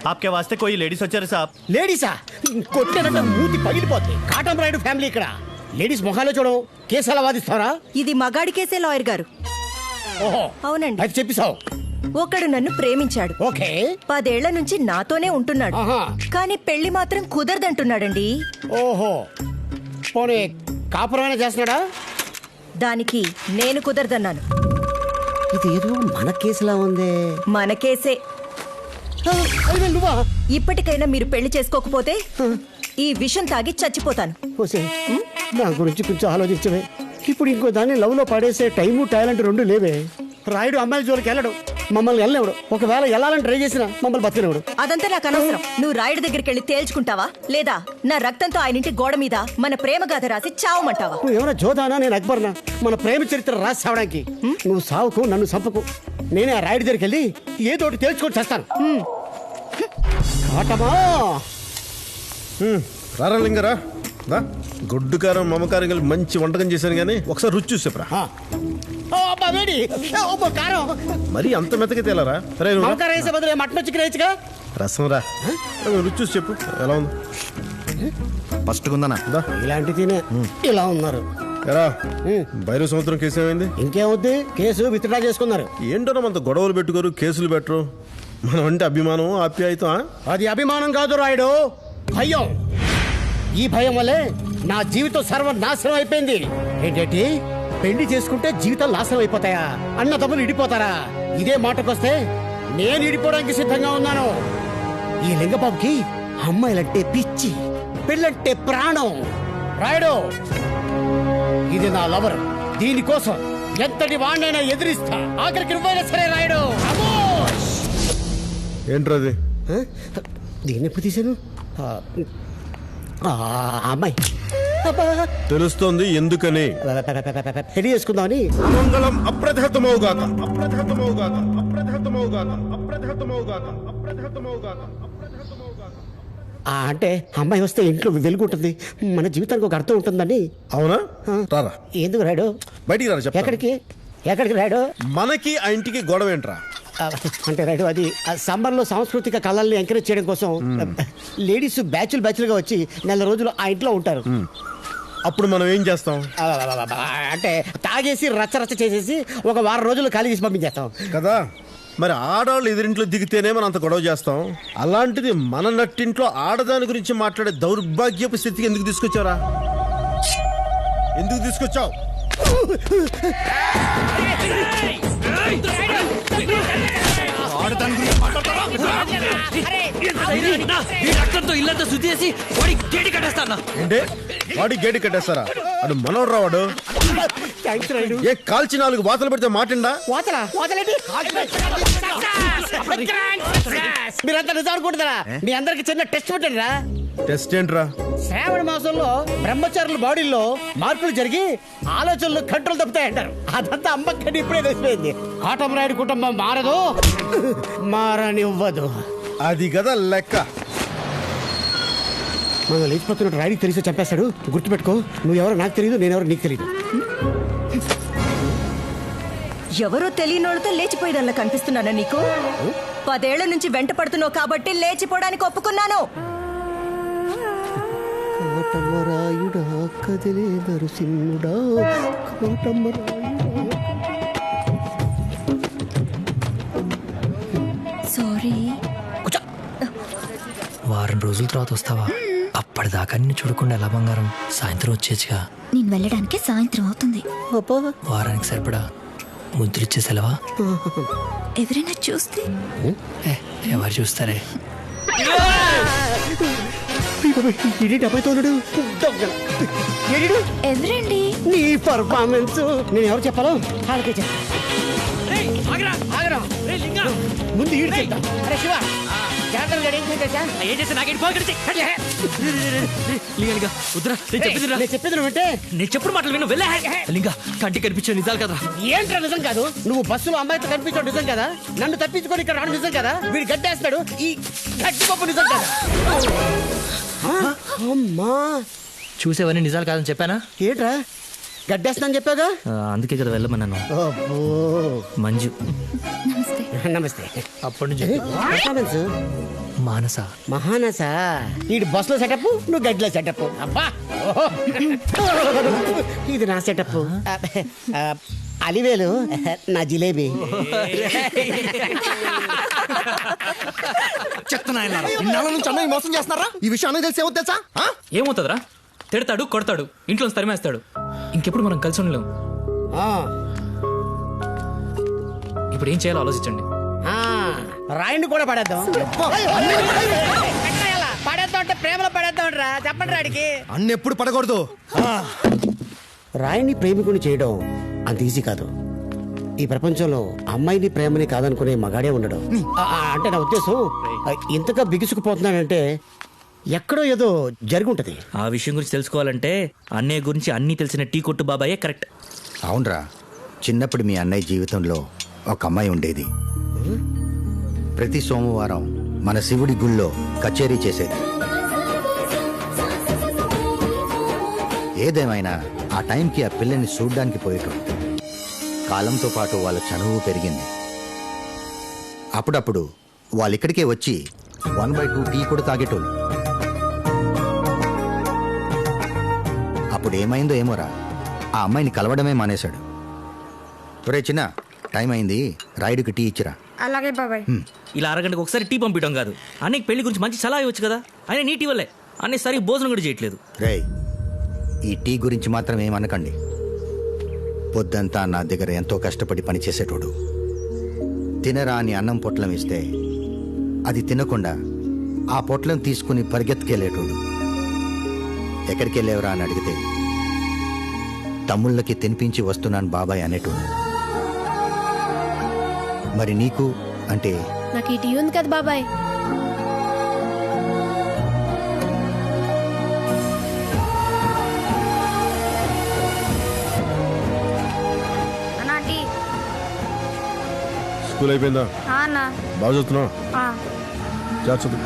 आपके वास्ते कोई लेडीज వచ్చారు సాబ్. లేడీసా? కొట్టేనంటే మూతి పగిలిపోద్ది. కాటం రాయుడు ఫ్యామిలీ ఇక్కడ. లేడీస్ మొహాలో చూడవు, కేసు ఎలా వాదిస్తారా? ఇది మగాడి కేసే లాయర్ గారు. ఓహో అవునండి. అది చెప్పిసావు. ఒకడు నన్ను ప్రేమించాడు. ఓకే 10 ఏళ్ల నుంచి నాతోనే ఉంటున్నాడు. ఆహా. కానీ పెళ్లి మాత్రం కుదరదంటున్నాడండి. ఓహో పోనీ కాపురమైనా చేస్తున్నాడా? దానికి నేను కుదరదన్నాను. ఇది ఏదో మన కేసులా ఉంది. మన కేసే. నువ్వా? ఇప్పటికైనా మీరు పెళ్లి చేసుకోకపోతే ఈ విషం తాగి చచ్చిపోతాను. ఓసే నా గురించి కొంచెం ఆలోచించవే. ఇప్పుడు ఇంకో దాన్ని లవ్ లో పడేసే టైము టాలెంట్ రెండు లేవే. రాయుడు అమ్మాయిల జోలికి వెళ్ళడు, మమ్మల్ని వెళ్ళనివ్వడు. ఒకవేళ వెళ్ళాలని ట్రై చేసినా మమ్మల్ని బతికినవుడు. అదంతా నాకు అనవసరం. నువ్వు రాయుడు దగ్గరికి వెళ్ళి తేల్చుకుంటావా లేదా నా రక్తంతో ఆయన ఇంటి గోడ మీద మన ప్రేమ గాథ రాసి చావమంటావా? నువ్వు ఏమైనా జోదానా, నేను అక్బర్నా? మన ప్రేమ చరిత్ర రాసి సావడానికి నువ్వు సావుకు, నన్ను చంపకు. నేనే ఆ రాయుడి దగ్గరికి వెళ్ళి ఏదో ఒకటి తేల్చుకొని చేస్తాను. రారా లింగరా, గుడ్డు కారం మమకారం కలిపి మంచి వంటకం చేశాను కానీ ఒకసారి రుచి చూసేప్రా. మరి అంత మెత్తగా తేలరా? Mutton chicken వేయచ్చుగా. రసం రా, రుచి చూసి చెప్పు ఎలా ఉంది. ఫస్ట్ ఉందనా ఇలాంటి తినే ఇలా ఉన్నారు. ఎరా బైరు సంవత్సరం కేసు ఏమైంది? ఇంకేమవుద్ది, కేసు విత్డ్రా చేసుకున్నారు. ఏంటో అంత గొడవలు పెట్టుకోరు, కేసులు పెట్టరు. మనం అంటే అభిమానం, ఆప్యాయత. అది అభిమానం కాదు రాయుడు, భయం. ఈ భయం వల్లే నా జీవితం సర్వనాశనం అయిపోయింది. ఏంటంటే పెళ్లి చేసుకుంటే జీవితం నాశనం అయిపోతాయా? అన్న తమ్ములు ఇడిపోతారా? ఇదే మాటకొస్తే నేను ఇడిపోవడానికి సిద్ధంగా ఉన్నాను. ఈ లింగబాబుకి అమ్మాయిలంటే పిచ్చి, పెళ్ళంటే ప్రాణం. రాయుడు ఇది నా లవర్, దీనికోసం ఎంతటి వాణ్ణైనా ఎదిరిస్తా. ఆఖరికి నువ్వైనా సరే రాయుడు. ఏంట్రది? దీన్ని ఎప్పుడు తీశాను? అమ్మాయి తెలుస్తోంది ఎందుకని. పెళ్లి చేసుకుందామని. మంగళం అప్రతిహతమవుగాక, అప్రతిహతమవుగాక, అప్రతిహతమవుగాక, అప్రతిహతమవుగాక, అప్రతిహతమవుగాక, అప్రతిహతమవుగాక. అంటే అమ్మాయి వస్తే ఇంట్లో వెలుగుంటుంది, మన జీవితానికి ఒక అర్థం ఉంటుందని. అవునా? రారా. ఎందుకు రాడు? బయటికి రారా. చెప్పు. ఎక్కడికి ఎక్కడికి రాడు? మనకి ఆ ఇంటికి గొడవ ఏంట్రా? అంటే రాడు అది సమ్మర్లో సాంస్కృతిక కళల్ని ఎంకరేజ్ చేయడం కోసం లేడీస్ బ్యాచ్లుగా వచ్చి 4 రోజులు ఆ ఇంట్లో ఉంటారు. అప్పుడు మనం ఏం చేస్తాం? అంటే తాగేసి రచ్చ చేసేసి ఒక వారం రోజులు ఖాళీ చేసి పంపించేస్తాం కదా. మరి ఆడవాళ్ళు ఎదురింట్లో దిగితేనే మనం అంత గొడవ చేస్తాం. అలాంటిది మన నట్టింట్లో ఆడదాని గురించి మాట్లాడే దౌర్భాగ్యపు స్థితికి ఎందుకు తీసుకొచ్చారా? ఎందుకు తీసుకొచ్చావు? ఇల్లంతా శుద్ధి వాడి గేటు కట్టేస్తాను. ఏంటే వాడి గేటు కట్టేస్తారా? అడు మనోడు రావాడు. ఏ కాల్చి 4 వాతలు పెడితే మాటిండా? మీరంతా నిజం అనుకుంటున్నారా? మీ అందరికి చిన్న టెస్ట్ పెట్టండిరా. టెస్ట్ ఏంట్రా? శ్రావణ మాసంలో బ్రహ్మచారుల బాడీలో మార్పులు జరిగి ఆలోచనలు కంట్రోల్ తప్పుతాయంటారు. అదంతా అమ్మక్కడి ఇప్పుడే తెలిసిపోయింది. కాటం రాయుడు కుటుంబం మారదు, మారనివ్వదు. అది కదా లెక్క. మనం లేచిపోతున్నట్టు రాయుడికి తెలిసి చంపేస్తాడు. గుర్తుపెట్టుకో, నువ్వెవరో నాకు తెలియదు, నేనెవరో నీకు తెలియదు. ఎవరో తెలియనోళ్ళతో లేచిపోయేదల్లా కనిపిస్తున్నానా నీకు? 10 ఏళ్ల నుంచి వెంట పడుతున్నావు కాబట్టి లేచిపోవడానికి ఒప్పుకున్నాను. కోటమ్మరాయుడా కదిలే నరసింహుడా, కోటమ్మరాయుడా. సారీ. వారం రోజుల తర్వాత వస్తావా? అప్పటిదాకా నిన్ను చూడకుండా ఎలా బంగారం? సాయంత్రం వచ్చేచ్చుగా. నేను వెళ్ళడానికి సాయంత్రం అవుతుంది. వారానికి సరిపడా ముద్రిచ్చే సెలవా? ఎవరైనా చూస్తే? ఎవరు చూస్తారే? ఎవరండి? నీ పర్ఫార్మెన్స్ నేను ఎవరు చెప్పాలో వాళ్ళకే చెప్పా. ముందు ఈడు చెప్తా. అరే శివ, ఏం చేస్తే నాకేంటి? చెప్పేది నువ్వంటే నేను చెప్పుడు మాటలు విను. వెళ్ళా లింగా, కంటికి కనిపించే నిజాలు కదా. ఏంట్రా నిజం కాదు? నువ్వు బస్సులో అమ్మాయితో కనిపించడం నిజం కదా? నన్ను తప్పించుకొని ఇక్కడ రావడం నిజం కదా? వీడు గడ్డేస్తాడు, ఈ గడ్డి పప్పు నిజం కదా? అమ్మా, చూసేవన్నీ నిజాలు కాదని చెప్పానా? ఏంట్రా గడ్డేస్తానని చెప్పాగా? అందుకే కదా వెళ్ళమన్నాను. అబ్బో మంజు నమస్తే. నమస్తే అప్పటి నుంచి పర్ఫార్మెన్స్ మానస మహానస వీడి బస్ లో సెటప్ నువ్వు గడ్డిలో సెటప్ అబ్బా ఓహో. ఇది నా సెటప్ అలివేలు నా జిలేబీ మోసం చేస్తున్నారా ఈ విషయం అనేది తెలిసి ఏమో తెలుసా ఏమవుతుందిరా తిడతాడు కొడతాడు ఇంట్లో తరిమేస్తాడు ఇంకెప్పుడు మనం కలిసి ఉండలేం ఆ, ఇప్పుడు ఏం చేయాలో ఆలోచించండి ఆ, రాయిని కూడా పడేద్దాం పడేద్దాం అంటే ప్రేమలో పడేద్దాం రా చెప్పండి రాడికి అన్ని ఎప్పుడు పడకూడదు రాయిని ప్రేమికుని చేయడం అంత ఈజీ కాదు ఈ ప్రపంచంలో అమ్మాయిని ప్రేమని కాదనుకునే మగాడే ఉండడు అంటే నా ఉద్దేశం ఇంతగా బిగుసుకుపోతున్నాడంటే ఎక్కడో ఏదో జరుగుంటది ఆ విషయం గురించి తెలుసుకోవాలంటే అన్నయ్య గురించి అన్నీ తెలిసిన టీ కొట్టు బాబాయే కరెక్ట్. అవునరా, చిన్నప్పుడు మీ అన్నయ్య జీవితంలో ఒక అమ్మాయి ఉండేది. ప్రతి సోమవారం మన శివుడి గుళ్ళో కచేరీ చేసేది. ఏదేమైనా ఆ టైంకి ఆ పిల్లని చూడ్డానికి పోయేటోడు. కాలంతో పాటు వాళ్ళ చనువు పెరిగింది. అప్పుడప్పుడు వాళ్ళిక్కడికే వచ్చి 1/2 టీ కూడా తాగేటోళ్ళు. అప్పుడు ఏమైందో ఏమోరా, ఆ అమ్మాయిని కలవడమే మానేశాడు. ఒరే చిన్న, టైం అయింది, రాయుడికి టీ ఇచ్చిరా. అలాగే బాబాయ్. ఇలా అరగంటకు ఒకసారి టీ పంపించడం కాదు, అన్నయ్య పెళ్లి గురించి మంచి సలహా ఇవ్వచ్చు కదా. ఆయన నీటి వల్లే అన్నయ్య సరిగ్గా భోజనం కూడా చేయట్లేదు. రేయ్, ఈ టీ గురించి మాత్రం ఏమనకండి. పొద్దంతా నా దగ్గర ఎంతో కష్టపడి పనిచేసేటోడు. తినరా అని అన్నం పొట్లం ఇస్తే అది తినకుండా ఆ పొట్లం తీసుకుని పరిగెత్తుకెళ్ళేటోడు. ఎక్కడికి వెళ్ళేవరా అని అడిగితే తమ్ముళ్ళకి తినిపించి వస్తున్నాను బాబాయ్ అనేటోడు. మరి నీకు అంటే నాకు ఈ టీ ఉంది కదా బాబాయ్. అన్నా టీ. స్కూల్ అయిపోయిందా? అన్నా బాగా చదువుతున్నావు? చదువు.